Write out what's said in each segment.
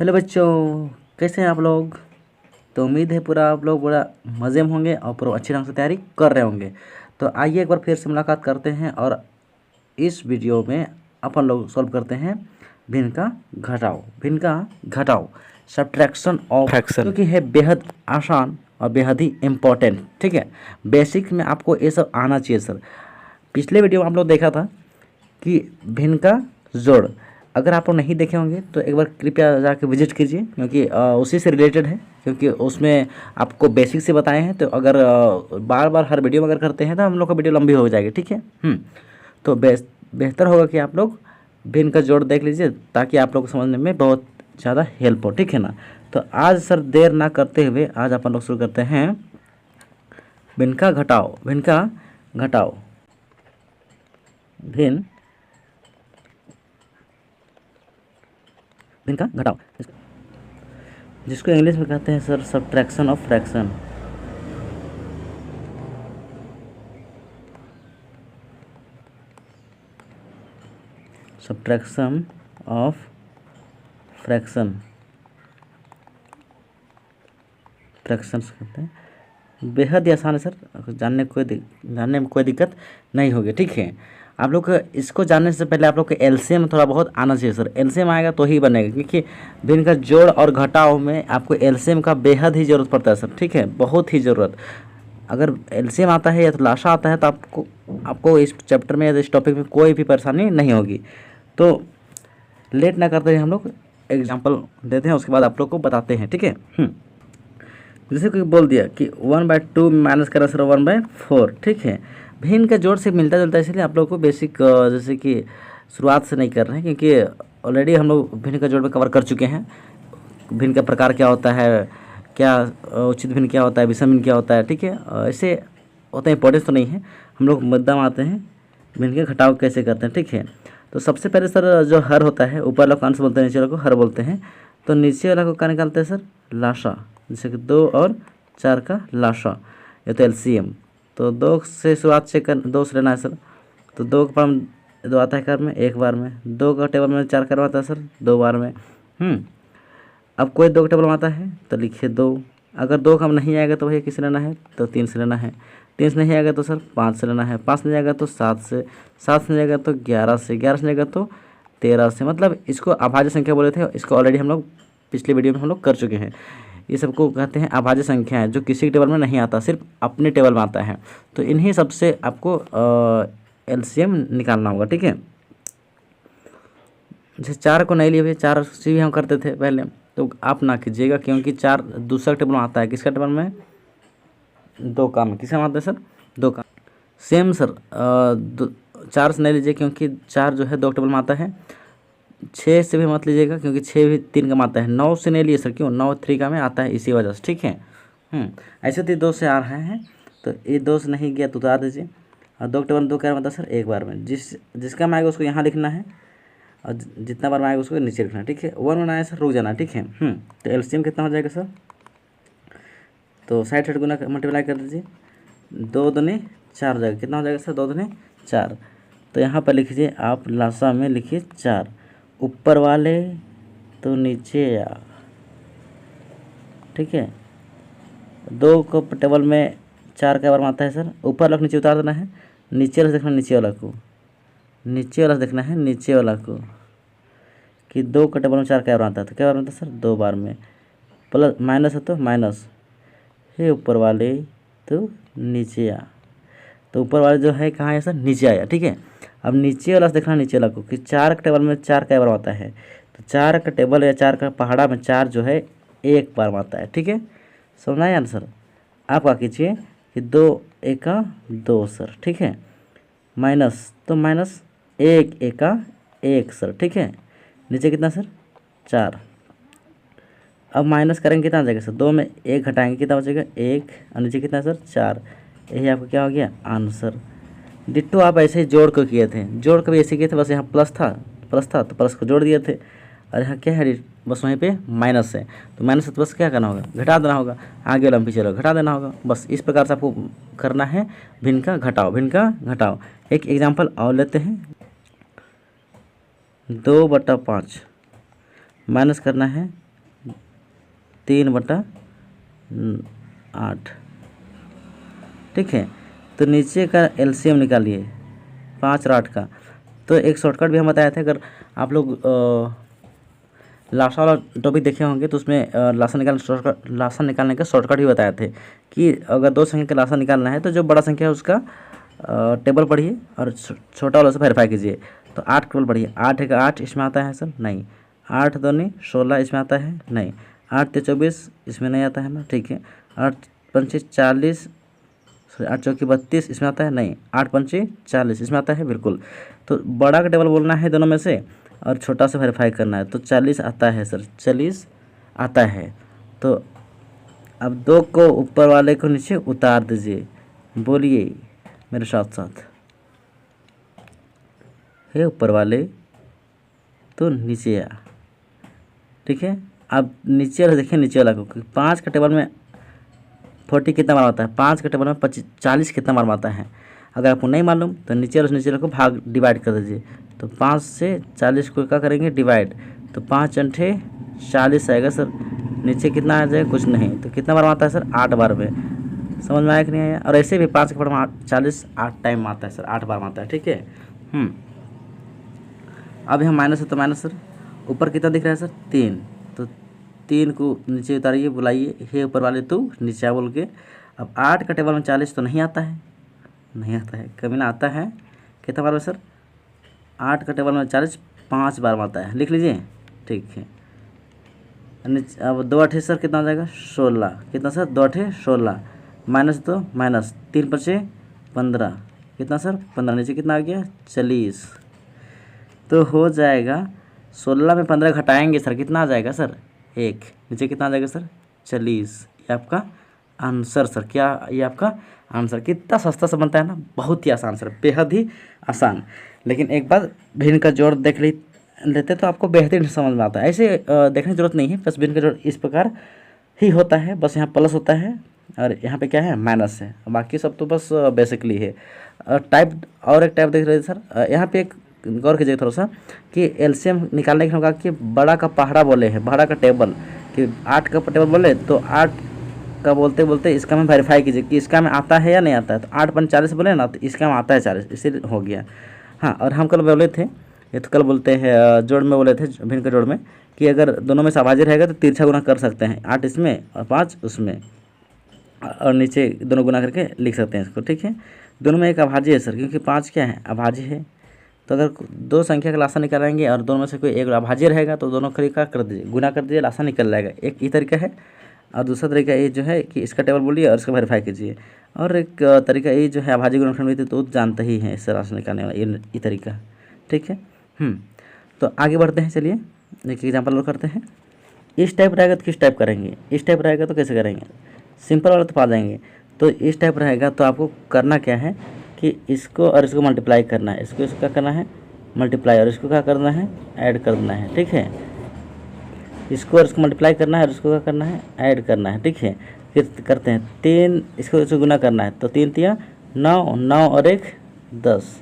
Hello बच्चों, कैसे हैं आप लोग। तो उम्मीद है पूरा आप लोग बड़ा मज़े में होंगे और पूरा अच्छी ढंग से तैयारी कर रहे होंगे। तो आइए एक बार फिर से मुलाकात करते हैं और इस वीडियो में अपन लोग सॉल्व करते हैं भिन्न का घटाओ सब्ट्रैक्शन ऑफ फ्रैक्शन, जो कि है बेहद आसान और बेहद ही इम्पोर्टेंट। ठीक है, बेसिक में आपको ये सब आना चाहिए सर। पिछले वीडियो में आप लोग देखा था कि भिन्न का जोड़, अगर आप लोग नहीं देखे होंगे तो एक बार कृपया जाके विजिट कीजिए, क्योंकि उसी से रिलेटेड है, क्योंकि उसमें आपको बेसिक से बताए हैं। तो अगर बार बार हर वीडियो में अगर करते हैं तो हम लोग का वीडियो लंबी हो जाएगी। ठीक है, तो बेहतर होगा कि आप लोग भिन्न का जोड़ देख लीजिए, ताकि आप लोग को समझने में बहुत ज़्यादा हेल्प हो। ठीक है ना। तो आज सर देर ना करते हुए आज अपन लोग शुरू करते हैं भिन्न का घटाओ भिन्न का घटाओ, जिसको इंग्लिश में कहते हैं sir subtraction of fraction. Subtraction of fractions कहते हैं। बेहद ही आसान है सर, जानने में कोई दिक्कत नहीं होगी। ठीक है, आप लोग को इसको जानने से पहले आप लोग को एलसीएम थोड़ा बहुत आना चाहिए सर। एलसीएम आएगा तो ही बनेगा, क्योंकि भिन्न का जोड़ और घटाव में आपको एलसीएम का बेहद ही ज़रूरत पड़ता है सर। ठीक है, बहुत ही ज़रूरत। अगर एलसीएम आता है या तो लाशा आता है तो आपको इस चैप्टर में या इस टॉपिक में कोई भी परेशानी नहीं होगी। तो लेट ना करते हुए हम लोग एग्जाम्पल देते हैं, उसके बाद आप लोग को बताते हैं। ठीक है, जैसे कि बोल दिया कि 1/2 माइनस करा सर 1/4। ठीक है, भिन्न का जोड़ से मिलता जुलता है, इसलिए आप लोग को बेसिक जैसे कि शुरुआत से नहीं कर रहे हैं, क्योंकि ऑलरेडी हम लोग भिन्न का जोड़ में कवर कर चुके हैं। भिन्न का प्रकार क्या होता है, क्या उचित भिन्न क्या होता है, विषम भिन्न क्या होता है। ठीक है, ऐसे उतना इंपॉर्टेंस तो नहीं है। हम लोग मुद्दा में आते हैं भिन्न के घटाव कैसे करते हैं। ठीक है, तो सबसे पहले सर जो हर होता है, ऊपर वाला को अंश बोलते हैं, नीचे वाला को हर बोलते हैं। तो नीचे वाला को क्या निकालते हैं सर, लाशा। जैसे कि 2 और 4 का लाशा, ये तो एलसीएम। तो 2 से शुरुआत से 2 से लेना है सर। तो 2 का पाम 2 आता है कर में 1 बार में, 2 का टेबल में 4 करवाता है सर 2 बार में। अब कोई 2 का टेबल में आता है तो लिखिए 2। अगर 2 का नहीं आएगा तो भैया किसे लेना है, तो 3 से लेना है। 3 से नहीं आएगा तो सर 5 से लेना है। 5 नहीं आएगा तो 7 से। 7 से नहीं आएगा तो 11 से। 11 से नहीं आएगा तो 13 से। मतलब इसको अभाज्य संख्या बोले थे, इसको ऑलरेडी हम लोग पिछले वीडियो में हम लोग कर चुके हैं। ये सबको कहते हैं अभाज्य संख्या है, जो किसी टेबल में नहीं आता, सिर्फ अपने टेबल में आता है। तो इन्हीं सबसे आपको एलसीएम निकालना होगा। ठीक है, जैसे 4 को नहीं लिए हुए, 4 से भी हम करते थे पहले, तो आप ना कीजिएगा, क्योंकि 4 दूसरा टेबल में आता है। किसका टेबल में, 2 का में। किसका में आता है सर, 2 का। सेम सर 4 से नहीं लीजिए, क्योंकि 4 जो है 2 टेबल में आता है। 6 से भी मत लीजिएगा, क्योंकि 6 भी 3 का में आता है। 9 से नहीं लिए सर, क्यों, 9 3 का में आता है, इसी वजह से। ठीक है, ऐसे तो 2 से आ रहे हैं, तो ये 2 से नहीं गया तो उतार दीजिए। और 2 टेबल में 2 क्या मतलब सर, 1 बार में। जिसका में आएगा उसको यहाँ लिखना है, और जितना बार में आएगा उसको नीचे लिखना है। ठीक है, 1 में आया सर रुक जाना। ठीक है, तो एलसीएम कितना हो जाएगा सर, तो साइड साइड गुना मल्टीप्लाई कर दीजिए। 2 दूनी 4 हो जाएगा। कितना हो जाएगा सर, 2 दूनी 4। तो यहाँ पर लिखिए आप लाशा में लिखिए 4, ऊपर वाले तो नीचे आ। ठीक है, 2 को टेबल में 4 का बार में आता है सर, ऊपर वाला को नीचे उतार देना है। नीचे वाला देखना, नीचे वाला को नीचे वाला देखना है, नीचे वाला को, कि 2 का टेबल में 4 का बार आता है, तो क्या बार आता है सर, 2 बार में। प्लस माइनस है तो माइनस है, ऊपर वाले तो नीचे आ। तो ऊपर वाले जो है कहाँ है सर, नीचे आया। ठीक है, अब नीचे वाला देखना, नीचे वाला को, कि 4 का टेबल में 4 का बार आता है, तो 4 का टेबल या 4 का पहाड़ा में 4 जो है 1 बार में आता है। ठीक है, समझना है आंसर। आप क्या कीजिए कि 2 एका 2 सर। ठीक है, माइनस तो माइनस 1 एका 1 सर। ठीक है, नीचे कितना सर, 4। अब माइनस करेंगे कितना आ जाएगा सर, 2 में 1 घटाएंगे कितना बचेगा, 1, और नीचे कितना सर, 4। यही आपका क्या हो गया, आंसर। डिट्टो आप ऐसे ही जोड़ कर किए थे, जोड़ कर भी ऐसे किए थे, बस यहाँ प्लस था तो प्लस को जोड़ दिए थे, और यहाँ क्या है, बस वहीं पे माइनस है, तो माइनस है तो बस क्या करना होगा, घटा देना होगा। आगे वाला पीछे वाला घटा देना होगा। बस इस प्रकार से आपको करना है भिन्न का घटाओ। एक एग्जाम्पल और लेते हैं, 2/5 माइनस करना है 3/8, ठीक है। तो नीचे का एलसीएम निकालिए 5 और 8 का। तो एक शॉर्टकट भी हम बताए थे, अगर आप लोग लास्ट वाला टॉपिक देखे होंगे तो उसमें लासा निकालने का शॉर्टकट भी बताए थे कि अगर दो संख्या का लासा निकालना है तो जो बड़ा संख्या है उसका टेबल पढ़िए और छोटा वाला से वेरीफाई कीजिए। तो 8 टेबल पढ़िए, 8 है 8 इसमें आता है सर, नहीं। 8 दूनी 16 इसमें आता है, नहीं। 8 3 24 इसमें नहीं आता है ना, ठीक है। 8 पंचे 40, 8 चौकी 32 इसमें आता है, नहीं। 8 पंचे 40 इसमें आता है, बिल्कुल। तो बड़ा का टेबल बोलना है दोनों में से और छोटा से वेरीफाई करना है। तो 40 आता है सर, 40 आता है। तो अब 2 को ऊपर वाले को नीचे उतार दीजिए, बोलिए मेरे साथ साथ, है ऊपर वाले तो नीचे आ, ठीक है। अब नीचे वाला देखिए, नीचे वाला को 5 का टेबल में 40 कितना बार आता है, 5 के टेबल में 40 कितना बार आता है। अगर आपको नहीं मालूम तो नीचे वाले को भाग डिवाइड कर दीजिए। तो 5 से 40 को क्या करेंगे, डिवाइड। तो 5 अंठे 40 आएगा सर। नीचे कितना आ जाएगा, कुछ नहीं। तो कितना बार आता है सर, 8 बार में। समझ में आया कि नहीं आया। और ऐसे भी 5 के टेबल में 40 8 टाइम आता है सर, 8 बार में आता है, ठीक है। अब यहाँ माइनस है तो माइनस सर, ऊपर कितना दिख रहा है सर, 3। तो 3 को नीचे उतारिए, बुलाइए, हे ऊपर वाले तू नीचे आ बोल के। अब 8 का टेबल में 40 तो नहीं आता है, नहीं आता है, कभी ना आता है। कितना बार में सर, 8 का टेबल में 40 5 बार में आता है, लिख लीजिए, ठीक है। अब 2 8 सर कितना आ जाएगा, 16। कितना सर, 2 8 16, माइनस तो माइनस, 3 5 15, कितना सर 15, नीचे कितना आ गया 40। तो हो जाएगा 16 में 15 घटाएंगे सर, कितना आ जाएगा सर 1, नीचे कितना आ जाएगा सर 40। ये आपका आंसर सर, क्या ये आपका आंसर। कितना सस्ता सा बनता है ना, बहुत ही आसान सर, बेहद ही आसान। लेकिन एक बार भिन्न का जोड़ देख लेते तो आपको बेहतरीन समझ में आता है। ऐसे देखने की जरूरत नहीं है, बस भिन्न का जोड़ इस प्रकार ही होता है। बस यहाँ प्लस होता है और यहाँ पे क्या है, माइनस है। बाकी सब तो बस बेसिकली है। टाइप और एक टाइप देख रहे थे सर, यहाँ पे एक गौर कीजिए थोड़ा सा कि एलसीएम निकालने के होगा कि बड़ा का पहाड़ा बोले हैं, बड़ा का टेबल, कि 8 का टेबल बोले तो 8 का बोलते बोलते इसका में वेरीफाई कीजिए कि इसका में आता है या नहीं आता है। तो 8 5 40 बोले ना, तो इसका में आता है 40, इसीलिए हो गया। हाँ, और हम कल बोले थे, ये तो कल बोलते हैं जोड़ में बोले थे, भिन्न के जोड़ में, कि अगर दोनों में से अभाज्य रहेगा तो तिरछा गुना कर सकते हैं, 8 इसमें और 5 उसमें, और नीचे दोनों गुना करके लिख सकते हैं इसको, ठीक है। दोनों में एक अभाज्य है सर, क्योंकि 5 क्या है, अभाज्य है। तो अगर दो संख्या का लासा निकालेंगे और दोनों में से कोई एक अभाज्य रहेगा तो दोनों का कर दीजिए, गुना कर दीजिए, लासा निकल जाएगा। एक ये तरीका है। और दूसरा तरीका ये जो है कि इसका टेबल बोलिए और इसका वेरीफाई कीजिए। और एक तरीका ये जो है अभाज्य गुणनखंड तो जानते ही हैं, इससे राशि निकालने वाला ये तरीका, ठीक है। तो आगे बढ़ते हैं, चलिए एक एग्जाम्पल और करते हैं। इस टाइप रहेगा तो किस टाइप करेंगे, इस टाइप रहेगा तो कैसे करेंगे, सिंपल वाला तो पा जाएंगे। तो इस टाइप रहेगा तो आपको करना क्या है कि इसको और इसको मल्टीप्लाई करना है, इसको क्या करना है मल्टीप्लाई, और इसको क्या करना है ऐड करना है, ठीक है। इसको और इसको मल्टीप्लाई करना है और इसको क्या करना है ऐड करना है, ठीक है। फिर करते हैं 3, इसको गुना करना है। तो 3 तिया 9, 9 और 1 10,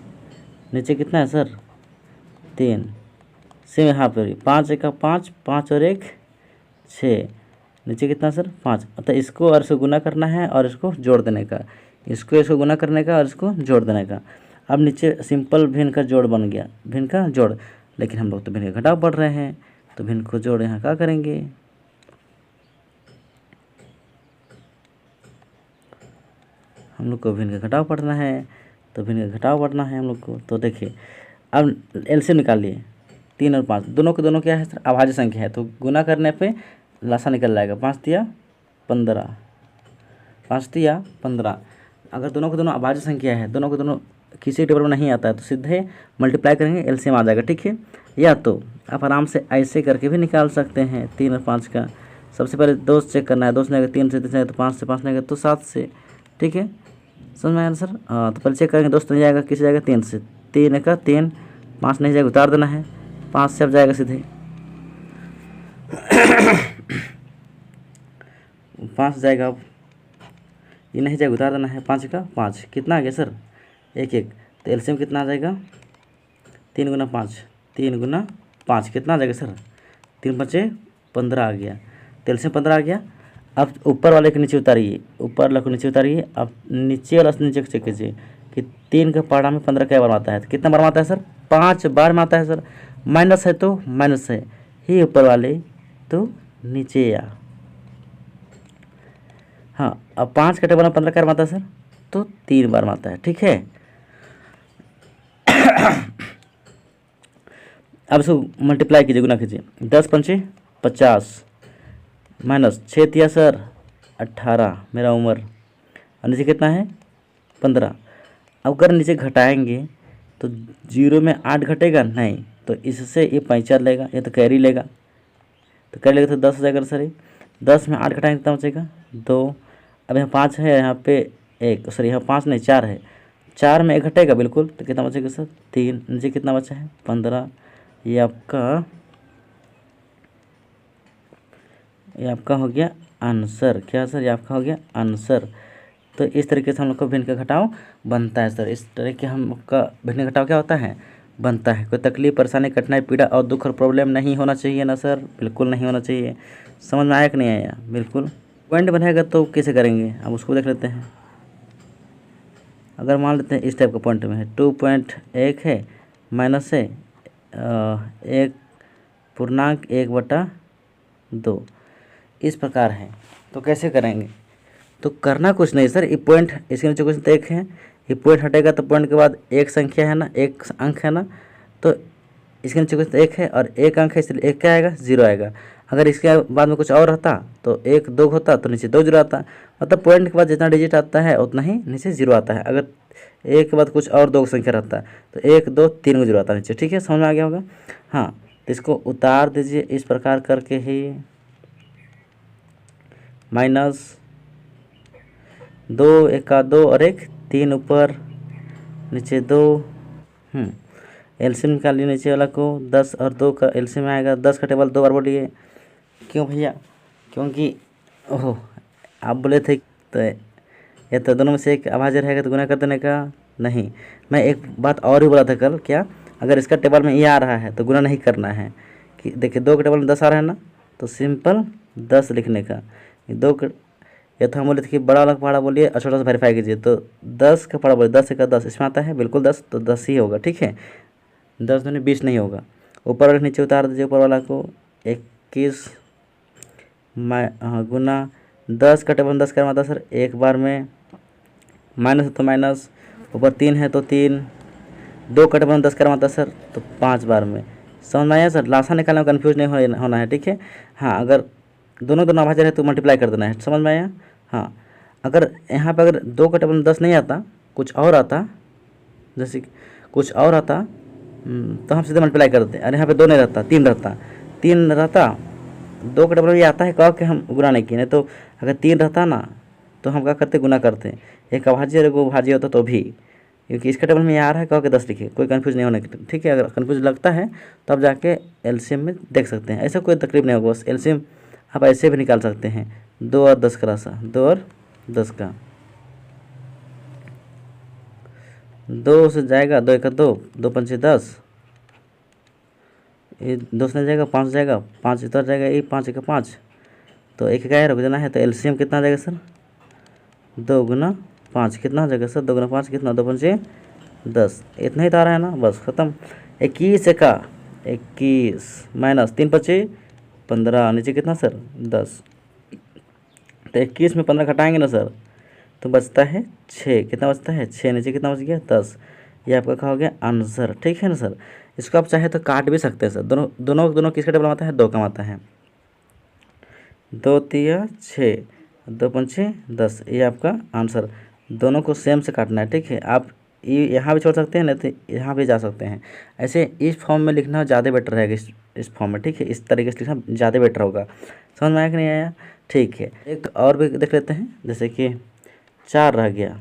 नीचे कितना है सर 3, सेम यहाँ पर 5 1 5, 5 और 1 6, नीचे कितना सर 5। तो इसको और इसको गुना करना है और इसको जोड़ देने का, इसको गुना करने का और इसको जोड़ देने का। अब नीचे सिंपल भिन्न का जोड़ बन गया, भिन्न का जोड़। लेकिन हम लोग तो भिन्न का घटाव पढ़ रहे हैं, तो भिन्न को जोड़ यहाँ क्या करेंगे, हम लोग को भिन्न का घटाव पढ़ना है, तो भिन्न का घटाव पढ़ना है हम लोग को। तो देखिए अब एलसीएम निकालिए, 3 और 5 दोनों के दोनों क्या है सर अभाज्य संख्या है, तो गुना करने पे लासा निकल जाएगा। 5 तिया 15, 5 तिया 15। अगर दोनों के दोनों अभाज्य संख्या है, दोनों के दोनों किसी टेबल में नहीं आता है, तो सीधे मल्टीप्लाई करेंगे, एलसीएम आ जाएगा, ठीक है। या तो आप आराम से ऐसे करके भी निकाल सकते हैं 3 और 5 का। सबसे पहले 2 से चेक करना है, 2 से नहीं आएगा 3 से, 3 से तो 5 से, 5 नहीं आएगा तो 7 से, ठीक है। समझ में आया सर। तो पहले चेक करेंगे, 2 से नहीं जाएगा, किसी जाएगा 3 से, 3 का 3, 5 नहीं जाएगा उतार देना है, 5 से अब जाएगा सीधे 5 जाएगा, अब ये नहीं जाएगा उतार देना है, 5 का 5, कितना आ गया सर 1 1। तो एलसीएम कितना आ जाएगा 3 गुना 5, 3 गुना 5 कितना आ जाएगा सर 3 5 15 आ गया। तो एलसीएम 15 आ गया। अब ऊपर वाले के नीचे उतारिए, ऊपर वाले को नीचे उतारिए। अब नीचे वाला से नीचे चेक कीजिए कि 3 के पहाड़ा में 15 क्या बार आता है, तो कितना बार आता है सर, 5 बार में आता है सर। माइनस है तो माइनस है ही ऊपर वाले तो नीचे आ। हाँ, अब 5 के टेबल में 15 क्या बार आता है सर, तो 3 बार में आता है, ठीक है। अब इसको मल्टीप्लाई कीजिए, गुना कीजिए। 10 पंचे 50 माइनस 6 तिया सर 18 मेरा उम्र, और नीचे कितना है 15। अब अगर नीचे घटाएंगे तो 0 में 8 घटेगा नहीं, तो इससे ये 5 लेगा, ये तो कैरी लेगा, तो कैरी लेगा तो 10 हो जाएगा सर। ये 10 में 8 घटाएंगे कितना बचेगा 2। अब यहाँ 5 है, यहाँ पे 1, सॉरी यहाँ 5 नहीं 4 है, 4 में 1 घटेगा बिल्कुल, तो कितना बचेगा सर 3। नीचे कितना बचा है 15। ये आपका हो गया आंसर। क्या सर, ये आपका हो गया आंसर। तो इस तरीके से हम लोग का भिन्न का घटाव बनता है सर। इस तरह के हम लोग का भिन्न का घटाव क्या होता है, बनता है। कोई तकलीफ, परेशानी, कठिनाई, पीड़ा और दुख और प्रॉब्लम नहीं होना चाहिए ना सर, बिल्कुल नहीं होना चाहिए। समझ में आया कि नहीं आया, बिल्कुल। पॉइंट बनेगा तो कैसे करेंगे, अब उसको देख लेते हैं। अगर मान लेते हैं इस टाइप का पॉइंट में है, 2.1 है, माइनस है 1.1/2, इस प्रकार है। तो कैसे करेंगे, तो करना कुछ नहीं सर, ये पॉइंट इसके नीचे कुछ एक है, ये पॉइंट हटेगा तो पॉइंट के बाद एक संख्या है ना, एक अंक है ना, तो इसके नीचे कुछ एक है और एक अंक है, इसलिए एक क्या आएगा 0 आएगा। अगर इसके बाद में कुछ और रहता तो 1 2 होता तो नीचे 2 0 आता, मतलब पॉइंट के बाद जितना डिजिट आता है उतना ही नीचे 0 आता है। अगर एक के बाद कुछ और 2 संख्या रहता है तो 1 2 3 को 0 आता है नीचे, ठीक है, समझ में आ गया होगा। हाँ, तो इसको उतार दीजिए इस प्रकार करके ही, माइनस 2 1 का 2 और 1 3 ऊपर नीचे 2। एलसीएम निकालिए नीचे वाला को, 10 और 2 का एलसीएम आएगा। 10 का टेबल 2 बार बोलिए, क्यों भैया, क्योंकि ओहो आप बोले थे तो ये तो दोनों में से एक अभाज्य रहेगा तो गुना कर देने का नहीं। मैं एक बात और भी बोला था कल, क्या, अगर इसका टेबल में ये आ रहा है तो गुना नहीं करना है। कि देखिए 2 के टेबल में 10 आ रहा है ना, तो सिंपल 10 लिखने का। ये तो हम बोले थे कि बड़ा वाला पहाड़ा बोलिए और छोटा सा वेरीफाई कीजिए, तो 10 का पहाड़ा बोलिए, 10 का 10 इसमें आता है बिल्कुल 10, तो 10 ही होगा, ठीक है। 10 दूनी 20 नहीं होगा। ऊपर वाले नीचे उतार दीजिए, ऊपर वाला को 21 गुना 10 का टेबल 10 करना था सर, एक बार में, माइनस है तो माइनस, ऊपर 3 है तो 3, 2 का टेबल 10 करना था सर तो 5 बार में। समझ में आया सर, लासा निकालने में कन्फ्यूज नहीं होना है, ठीक है। हाँ, अगर दोनों अभाज्य है तो मल्टीप्लाई कर देना है, समझ में आया। हाँ, अगर यहाँ पर अगर 2 का टेबल में 10 नहीं आता, कुछ और आता, जैसे कुछ और आता तो हम सीधे मल्टीप्लाई कर देते। अरे यहाँ पे 2 नहीं रहता, 3 रहता, 3 रहता, 2 का टेबल में ये आता है कह के हम गुना नहीं किए, नहीं तो अगर 3 रहता ना तो हम क्या करते, गुना करते। एक अभाज्य और एक अभाज्य होता तो भी, क्योंकि इसके टेबल में ये आ रहा है कह के 10 लिखिए, कोई कन्फ्यूज नहीं होने की, ठीक है। अगर कन्फ्यूज लगता है तो आप जाके एलसीएम में देख सकते हैं, ऐसा कोई तकलीफ नहीं होगा। बस एलसीएम आप ऐसे भी निकाल सकते हैं, 2 और 10 का रासा, 2 और 10 का, 2 से जाएगा, 2 1 का 2, 2 5 10, ये 2 से जाएगा 5 जाएगा, 5 इधर जाएगा, ये 5 1 का 5, तो 1 का रुक जाना है, तो एलसीएम कितना आ जाएगा सर 2 गुना 5, कितना हो जाएगा सर 2 गुना 5 कितना, 2 5 10, इतना ही तो आ रहा है ना, बस खत्म। 21 का 21 माइनस 3 5 15, नीचे कितना सर 10, तो 21 में 15 घटाएंगे ना सर तो बचता है 6, कितना बचता है 6, नीचे कितना बच गया 10। ये आपका क्या हो गया आंसर, ठीक है ना सर। इसको आप चाहे तो काट भी सकते हैं सर, दोनों किसका टेबल आता है, 2 का आता है, 2 तिया 6, 2 पंचे 10, ये आपका आंसर। दोनों को सेम से काटना है, ठीक है। आप यहाँ भी छोड़ सकते हैं, नहीं तो यहाँ भी जा सकते हैं। ऐसे इस फॉर्म में लिखना ज़्यादा बेटर रहेगा, इस फॉर्म में, ठीक है, इस तरीके से लिखना ज़्यादा बेटर होगा। समझ में आया कि नहीं आया, ठीक है। एक और भी देख लेते हैं, जैसे कि 4 रह गया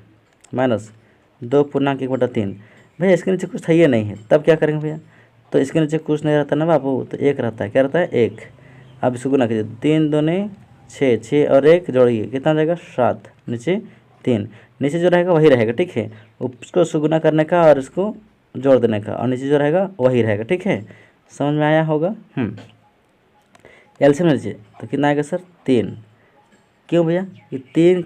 माइनस 2.1/3, भैया इसके नीचे कुछ है नहीं है, तब क्या करेंगे भैया, तो इसके नीचे कुछ नहीं रहता ना बाबू, तो 1 रहता है, क्या रहता है 1। अब इसको गुना कीजिए, 3 दूनी 6, 6 और 1 जोड़िए, कितना जाएगा 7, नीचे 3, नीचे जो रहेगा वही रहेगा, ठीक है। उसको सुगुना करने का और इसको जोड़ देने का, और नीचे जो रहेगा वही रहेगा, ठीक है। समझ में आया होगा। एलसीएम लीजिए तो कितना आएगा सर 3। क्यों भैया, ये 3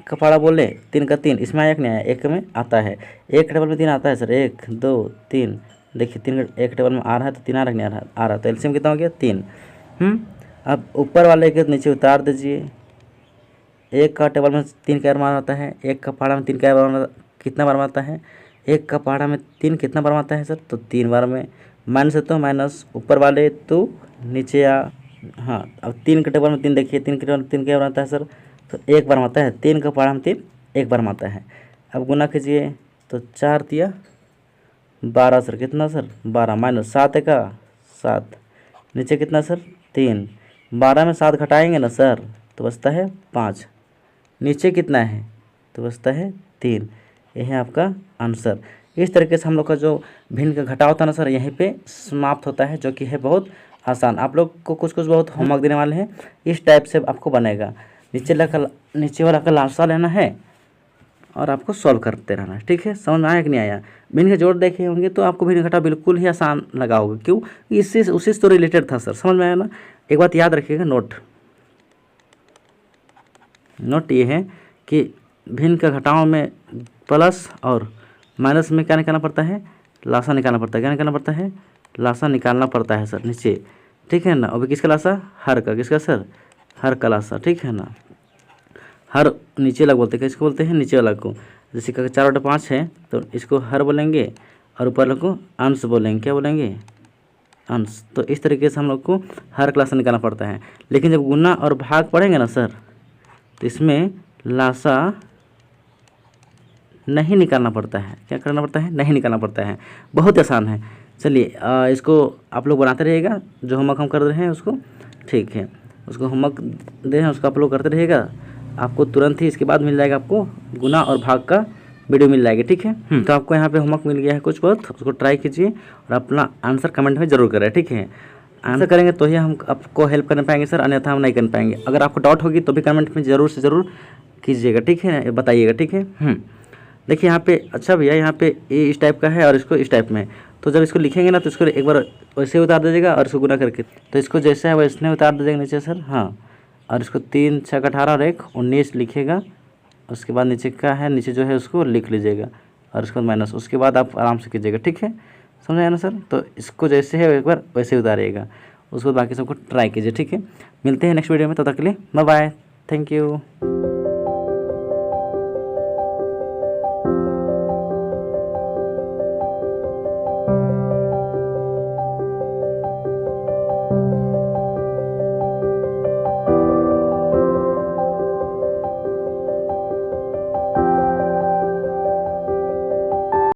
का पाड़ा बोले 3 का 3 इसमें आया कि नहीं आया, एक में आता है, एक टेबल में 3 आता है सर, 1 2 3। देखिए 3 एक टेबल में आ रहा है तो 3 आ रहा है कि नहीं आ रहा है, तो एलसीएम कितना हो गया 3। अब ऊपर वाले के नीचे उतार दीजिए। एक का टेबल में 3 क्या बार आता है, एक का पहाड़ा में 3 क्या बार कितना बार आता है, एक का पहाड़ा में 3 कितना बार आता है सर, तो 3 बार में। माइनस है तो माइनस, ऊपर वाले तो नीचे आ। हाँ, अब 3 के टेबल में 3 देखिए, 3 के टेबल में 3 क्या बार आता है सर, तो एक बार आता है। 3 का पहाड़ा में 3 एक बार आता है। अब गुना कीजिए तो 4 दिया 12 सर, कितना सर 12 माइनस 7 है का 7, नीचे कितना सर 3। 12 में 7 घटाएंगे ना सर तो बचता है 5, नीचे कितना है तो बचता है 3। यह है आपका आंसर। इस तरीके से हम लोग का जो भिन्न का घटाव होता है ना सर, यहीं पे समाप्त होता है, जो कि है बहुत आसान। आप लोग को कुछ बहुत होमवर्क देने वाले हैं, इस टाइप से आपको बनेगा। नीचे वाला का लालसा लेना है और आपको सॉल्व करते रहना है, ठीक है। समझ में आया कि नहीं आया? भिन्न के जोड़ देखे होंगे तो आपको भिन्न घटाव बिल्कुल ही आसान लगा होगा। क्यों? इससे उसी से तो रिलेटेड था सर, समझ में आया ना। एक बात याद रखिएगा, नोट ये है कि भिन्न का घटाव में प्लस और माइनस में क्या निकालना पड़ता है, लासा निकालना पड़ता है। क्या निकालना पड़ता है? लासा निकालना पड़ता है सर नीचे, ठीक है ना। और किसका लासा? हर का। किसका सर? हर का लासा, ठीक है ना। हर नीचे वाला बोलते हैं, किसको बोलते हैं? नीचे वाला को। जैसे कि 4/5 है तो इसको हर बोलेंगे और ऊपर वाले को अंश बोलेंगे। क्या बोलेंगे? अंश। तो इस तरीके से हम लोग को हर का लासा निकालना पड़ता है। लेकिन जब गुना और भाग पढ़ेंगे ना सर, तो इसमें लासा नहीं निकालना पड़ता है। क्या करना पड़ता है? नहीं निकालना पड़ता है। बहुत आसान है। चलिए इसको आप लोग बनाते रहिएगा, जो होमवर्क हम कर रहे हैं उसको, ठीक है। उसको होमवर्क दे हैं उसको आप लोग करते रहिएगा। आपको तुरंत ही इसके बाद मिल जाएगा, आपको गुना और भाग का वीडियो मिल जाएगी, ठीक है। तो आपको यहाँ पे होमवर्क मिल गया है कुछ बहुत, उसको ट्राई कीजिए और अपना आंसर कमेंट में ज़रूर करें, ठीक है। आंसर करेंगे तो ही हम आपको हेल्प कर पाएंगे सर, अन्यथा हम नहीं कर पाएंगे। अगर आपको डाउट होगी तो भी कमेंट में ज़रूर से ज़रूर कीजिएगा, ठीक है, बताइएगा, ठीक है। देखिए यहाँ पे, अच्छा भैया यहाँ पे ये इस टाइप का है और इसको इस टाइप में, तो जब इसको लिखेंगे ना तो इसको एक बार वैसे उतार दीजिएगा और इसको गुना करके, तो इसको जैसे है वैसे उतार दीजिएगा नीचे सर। हाँ, और इसको 3 6 18 और 1 19 लिखेगा। उसके बाद नीचे का है, नीचे जो है उसको लिख लीजिएगा और उसके बाद माइनस, उसके बाद आप आराम से कीजिएगा, ठीक है। समझ आया ना सर? तो इसको जैसे है एक बार वैसे उतारिएगा, उसके बाद बाकी सबको ट्राई कीजिए, ठीक है। मिलते हैं नेक्स्ट वीडियो में, तब तक के लिए बाय बाय, थैंक यू।